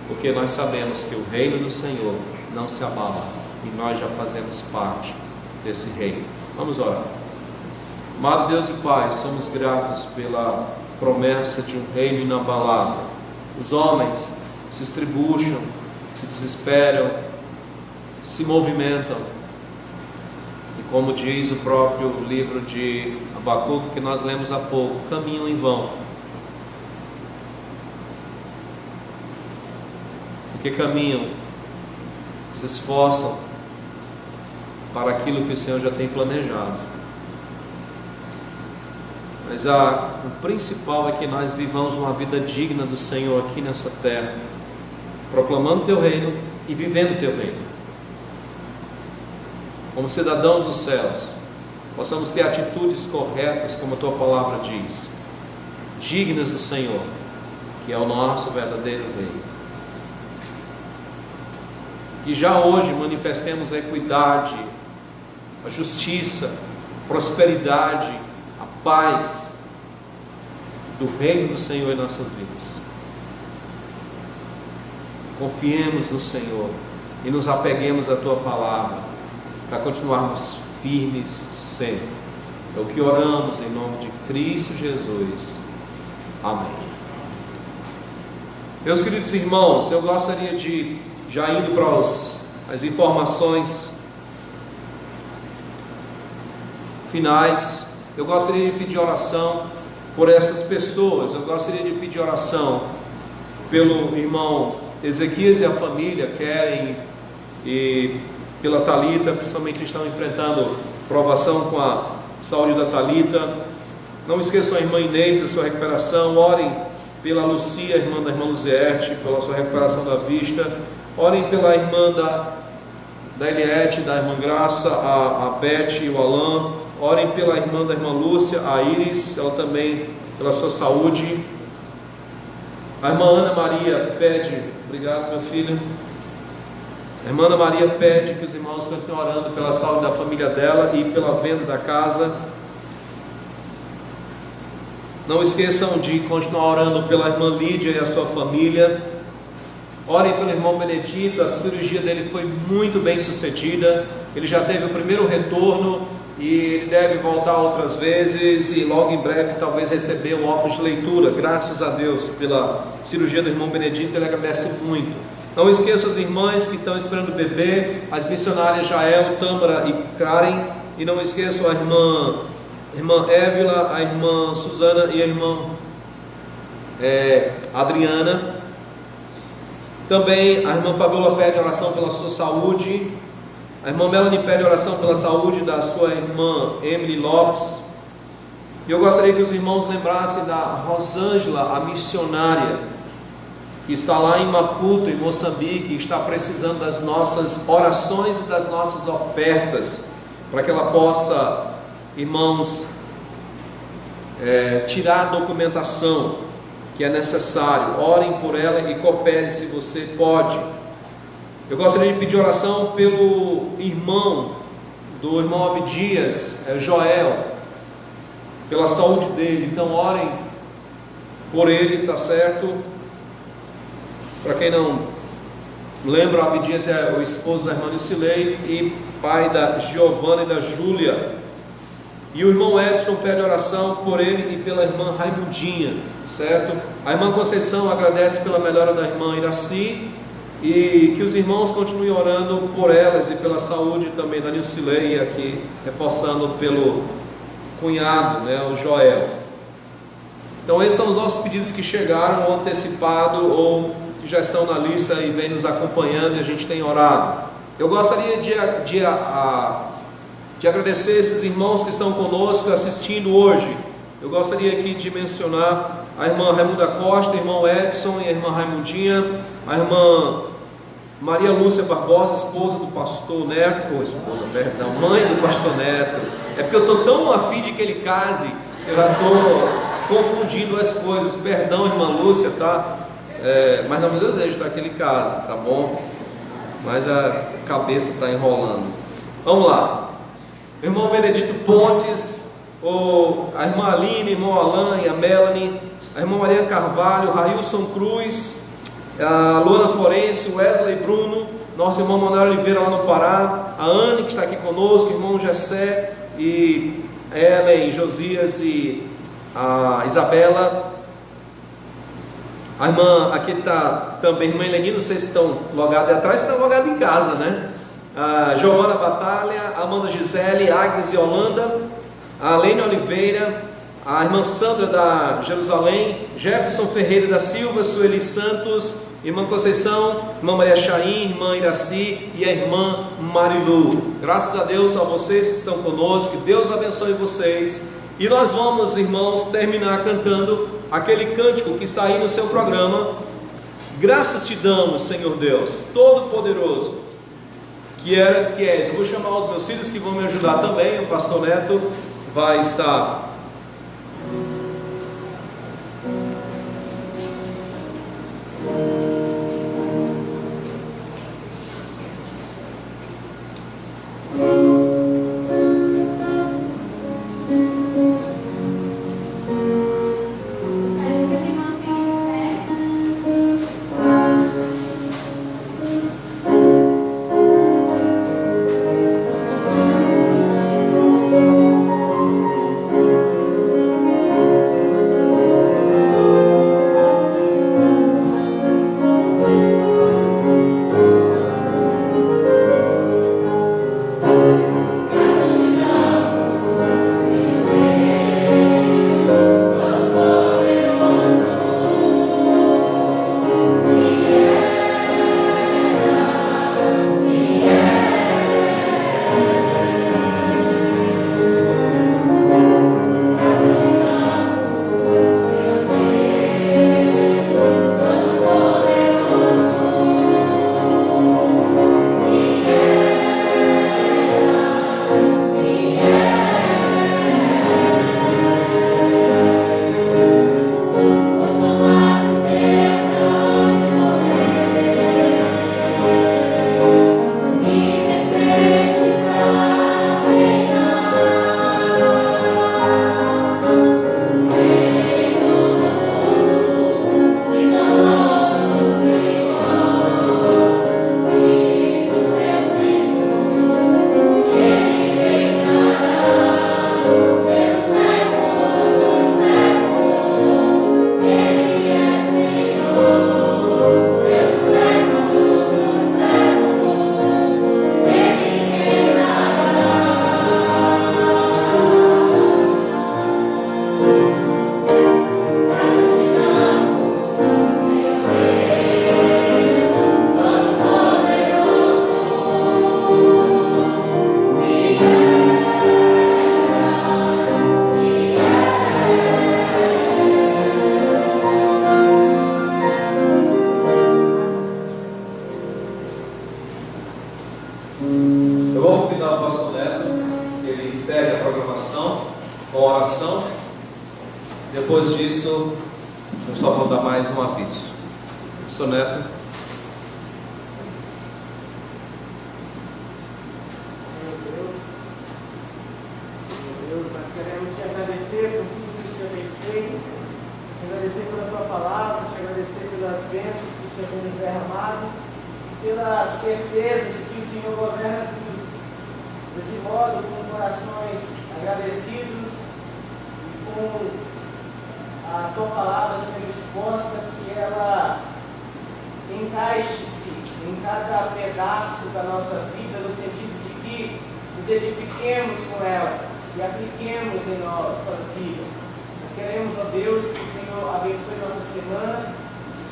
porque nós sabemos que o reino do Senhor não se abala, e nós já fazemos parte desse reino. Vamos orar. Amado Deus e Pai, somos gratos pela promessa de um reino inabalável. Os homens se estribucham, se desesperam, se movimentam, e como diz o próprio livro de Abacuque, que nós lemos há pouco, caminham em vão. Porque caminham, se esforçam para aquilo que o Senhor já tem planejado. Mas o principal é que nós vivamos uma vida digna do Senhor aqui nessa terra, proclamando o teu reino e vivendo o teu reino. Como cidadãos dos céus, possamos ter atitudes corretas, como a tua palavra diz, dignas do Senhor, que é o nosso verdadeiro Rei. Que já hoje manifestemos a equidade, a justiça, a prosperidade, a paz do reino do Senhor em nossas vidas. Confiemos no Senhor e nos apeguemos à tua palavra para continuarmos firmes sempre. É o que oramos em nome de Cristo Jesus. Amém. Meus queridos irmãos, eu gostaria de, já indo para as informações finais, eu gostaria de pedir oração por essas pessoas. Eu gostaria de pedir oração pelo irmão Ezequias e a família, Keren, e pela Thalita, principalmente eles estão enfrentando provação com a saúde da Thalita. Não esqueçam a irmã Inês, a sua recuperação. Orem pela Lucia, irmã da irmã Luzierte, pela sua recuperação da vista. Orem pela irmã da Eliette, da irmã Graça, a Beth e o Alain. Orem pela irmã da irmã Lúcia, a Iris, ela também pela sua saúde. A irmã Ana Maria pede, obrigado meu filho. A irmã Ana Maria pede que os irmãos continuem orando pela saúde da família dela e pela venda da casa. Não esqueçam de continuar orando pela irmã Lídia e a sua família. Orem pelo irmão Benedito, a cirurgia dele foi muito bem sucedida. Ele já teve o primeiro retorno e ele deve voltar outras vezes e logo em breve talvez receber um óculos de leitura. Graças a Deus pela cirurgia do irmão Benedito, ele agradece muito. Não esqueça as irmãs que estão esperando o bebê, as missionárias Jael, Tâmara e Karen, e não esqueçam a irmã Évila, a irmã Suzana e a irmã Adriana. Também a irmã Fabiola pede oração pela sua saúde. A irmã Melanie pede oração pela saúde da sua irmã Emily Lopes. E eu gostaria que os irmãos lembrassem da Rosângela, a missionária, que está lá em Maputo, em Moçambique, e está precisando das nossas orações e das nossas ofertas, para que ela possa, irmãos, tirar a documentação que é necessário. Orem por ela e cooperem se você pode. Eu gostaria de pedir oração pelo irmão do irmão Abdias, Joel, pela saúde dele. Então orem por ele, tá certo? Para quem não lembra, o Abdias é o esposo da irmã Lucilei e pai da Giovana e da Júlia. E o irmão Edson pede oração por ele e pela irmã Raimundinha, certo? A irmã Conceição agradece pela melhora da irmã Iraci e que os irmãos continuem orando por elas e pela saúde também da Nilcilei, e aqui reforçando pelo cunhado, né, o Joel. Então esses são os nossos pedidos que chegaram ou antecipado ou que já estão na lista e vem nos acompanhando e a gente tem orado. Eu gostaria de agradecer esses irmãos que estão conosco assistindo hoje. Eu gostaria aqui de mencionar a irmã Raimunda Costa, o irmão Edson e a irmã Raimundinha, a irmã Maria Lúcia Barbosa, esposa do pastor Neto, mãe do pastor Neto. É porque eu estou tão afim de que ele case, que eu já estou confundindo as coisas. Perdão, irmã Lúcia, tá? Mas não me desejo daquele caso, tá bom? Mas a cabeça está enrolando. Vamos lá. Irmão Benedito Pontes, a irmã Aline, irmão Alain, a Melanie, a irmã Maria Carvalho, Railson Cruz, a Luana Forense, Wesley Bruno, nosso irmão Manuel Oliveira lá no Pará, a Anne que está aqui conosco, irmão Gessé e Ellen, Josias e a Isabela, a irmã, aqui está também a irmã Eleni, não sei se estão logados aí atrás, estão logados em casa, né? A Giovana Batalha, a Amanda Gisele, Agnes e Holanda, a Lene Oliveira, a irmã Sandra da Jerusalém, Jefferson Ferreira da Silva, Sueli Santos, irmã Conceição, irmã Maria Chaim, irmã Iraci e a irmã Marilu. Graças a Deus a vocês que estão conosco, que Deus abençoe vocês. E nós vamos, irmãos, terminar cantando aquele cântico que está aí no seu programa. Graças te damos, Senhor Deus, Todo-Poderoso, que eras, que és. Eu vou chamar os meus filhos que vão me ajudar também. O pastor Neto vai estar Depois disso, eu só vou dar mais um aviso. Pastor Neto. Senhor Deus, nós queremos te agradecer por tudo que o Senhor tem feito, te agradecer pela tua palavra, te agradecer pelas bênçãos que o Senhor tem nos derramado, pela certeza de que o Senhor governa tudo. Desse modo, com corações agradecidos e com a tua palavra sendo exposta, que ela encaixe-se em cada pedaço da nossa vida, no sentido de que nos edifiquemos com ela e apliquemos em nossa vida. Nós queremos, ó Deus, que o Senhor abençoe nossa semana,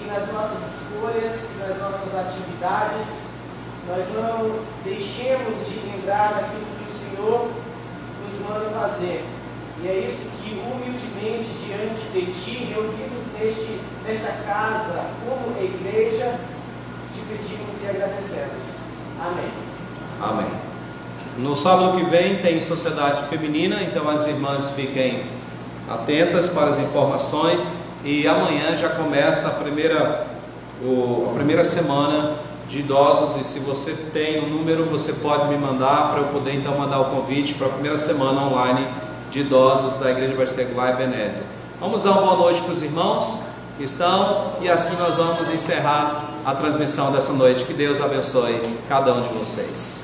que nas nossas escolhas, que nas nossas atividades, nós não deixemos de lembrar daquilo que o Senhor nos manda fazer. E é isso que, humildemente, diante de Ti, reunidos nesta casa, como igreja, te pedimos e agradecemos. Amém. Amém. No sábado que vem tem Sociedade Feminina, então as irmãs fiquem atentas para as informações. E amanhã já começa a primeira semana de idosos, e se você tem um número, você pode me mandar para eu poder então mandar o convite para a primeira semana online de idosos da Igreja Versegular e Benézia. Vamos dar uma boa noite para os irmãos que estão, e assim nós vamos encerrar a transmissão dessa noite. Que Deus abençoe cada um de vocês.